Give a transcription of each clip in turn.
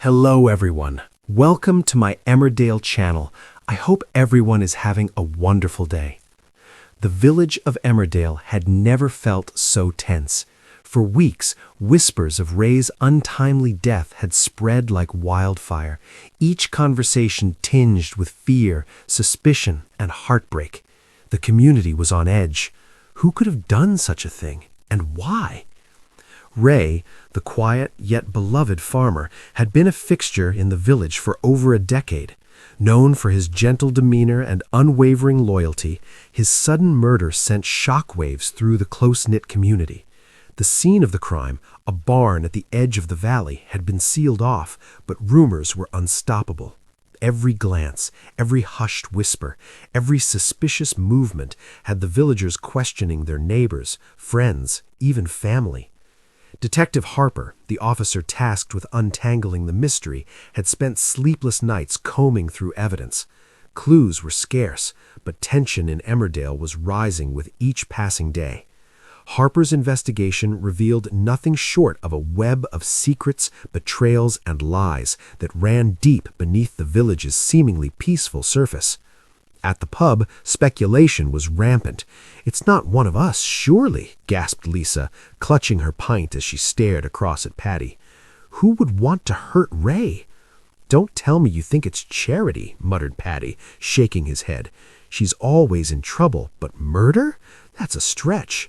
Hello everyone. Welcome to my Emmerdale channel. I hope everyone is having a wonderful day. The village of Emmerdale had never felt so tense. For weeks, whispers of Ray's untimely death had spread like wildfire, each conversation tinged with fear, suspicion, and heartbreak. The community was on edge. Who could have done such a thing, and why? Ray, the quiet yet beloved farmer, had been a fixture in the village for over a decade. Known for his gentle demeanor and unwavering loyalty, his sudden murder sent shockwaves through the close-knit community. The scene of the crime, a barn at the edge of the valley, had been sealed off, but rumors were unstoppable. Every glance, every hushed whisper, every suspicious movement had the villagers questioning their neighbors, friends, even family. Detective Harper, the officer tasked with untangling the mystery, had spent sleepless nights combing through evidence. Clues were scarce, but tension in Emmerdale was rising with each passing day. Harper's investigation revealed nothing short of a web of secrets, betrayals, and lies that ran deep beneath the village's seemingly peaceful surface. At the pub, speculation was rampant. "It's not one of us, surely," gasped Lisa, clutching her pint as she stared across at Patty. "Who would want to hurt Ray?" "Don't tell me you think it's Charity," muttered Patty, shaking his head. "She's always in trouble, but murder? That's a stretch."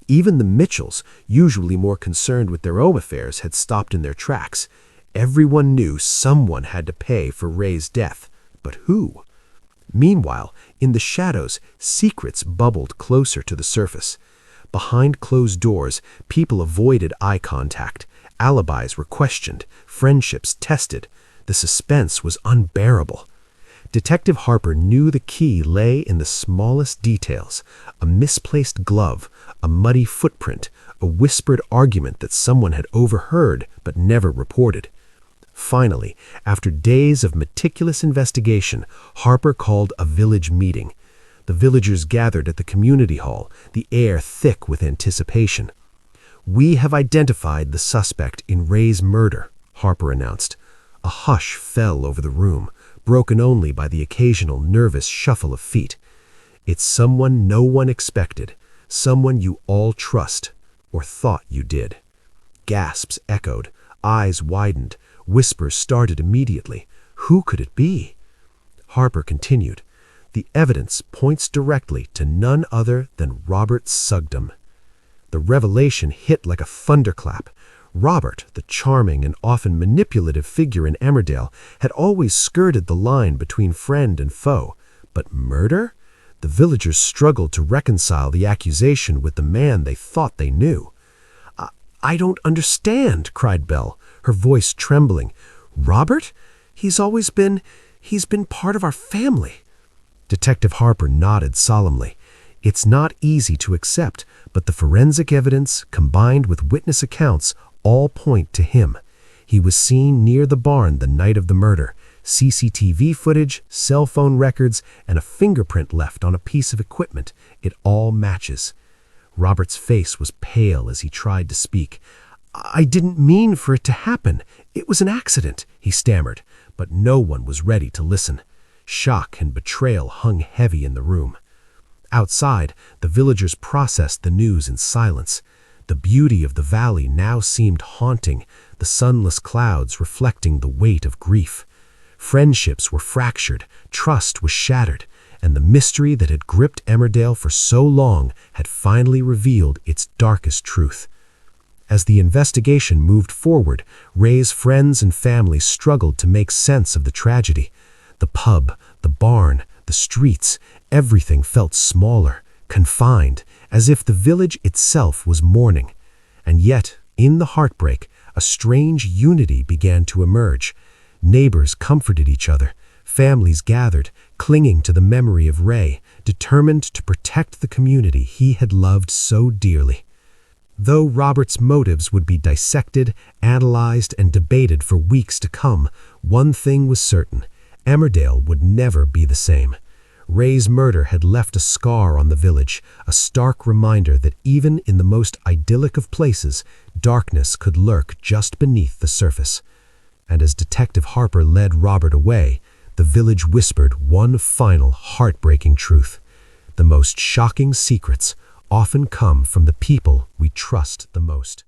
Even the Mitchells, usually more concerned with their own affairs, had stopped in their tracks. Everyone knew someone had to pay for Ray's death, but who? Meanwhile, in the shadows, secrets bubbled closer to the surface. Behind closed doors, people avoided eye contact. Alibis were questioned, friendships tested. The suspense was unbearable. Detective Harper knew the key lay in the smallest details: a misplaced glove, a muddy footprint, a whispered argument that someone had overheard but never reported. Finally, after days of meticulous investigation, Harper called a village meeting. The villagers gathered at the community hall, the air thick with anticipation. "We have identified the suspect in Ray's murder," Harper announced. A hush fell over the room, broken only by the occasional nervous shuffle of feet. "It's someone no one expected, someone you all trust, or thought you did." Gasps echoed, eyes widened. Whispers started immediately. Who could it be? Harper continued. "The evidence points directly to none other than Robert Sugden." The revelation hit like a thunderclap. Robert, the charming and often manipulative figure in Emmerdale, had always skirted the line between friend and foe. But murder? The villagers struggled to reconcile the accusation with the man they thought they knew. I don't understand," cried Belle, her voice trembling. "Robert? He's been part of our family." Detective Harper nodded solemnly. "It's not easy to accept, but the forensic evidence, combined with witness accounts, all point to him. He was seen near the barn the night of the murder. CCTV footage, cell phone records, and a fingerprint left on a piece of equipment. It all matches." Robert's face was pale as he tried to speak. "I didn't mean for it to happen. It was an accident," he stammered, but no one was ready to listen. Shock and betrayal hung heavy in the room. Outside, the villagers processed the news in silence. The beauty of the valley now seemed haunting, the sunless clouds reflecting the weight of grief. Friendships were fractured, trust was shattered, and the mystery that had gripped Emmerdale for so long had finally revealed its darkest truth. As the investigation moved forward, Ray's friends and family struggled to make sense of the tragedy. The pub, the barn, the streets, everything felt smaller, confined, as if the village itself was mourning. And yet, in the heartbreak, a strange unity began to emerge. Neighbors comforted each other. Families gathered, clinging to the memory of Ray, determined to protect the community he had loved so dearly. Though Robert's motives would be dissected, analyzed, and debated for weeks to come, one thing was certain: Emmerdale would never be the same. Ray's murder had left a scar on the village, a stark reminder that even in the most idyllic of places, darkness could lurk just beneath the surface. And as Detective Harper led Robert away, the village whispered one final heartbreaking truth. The most shocking secrets often come from the people we trust the most.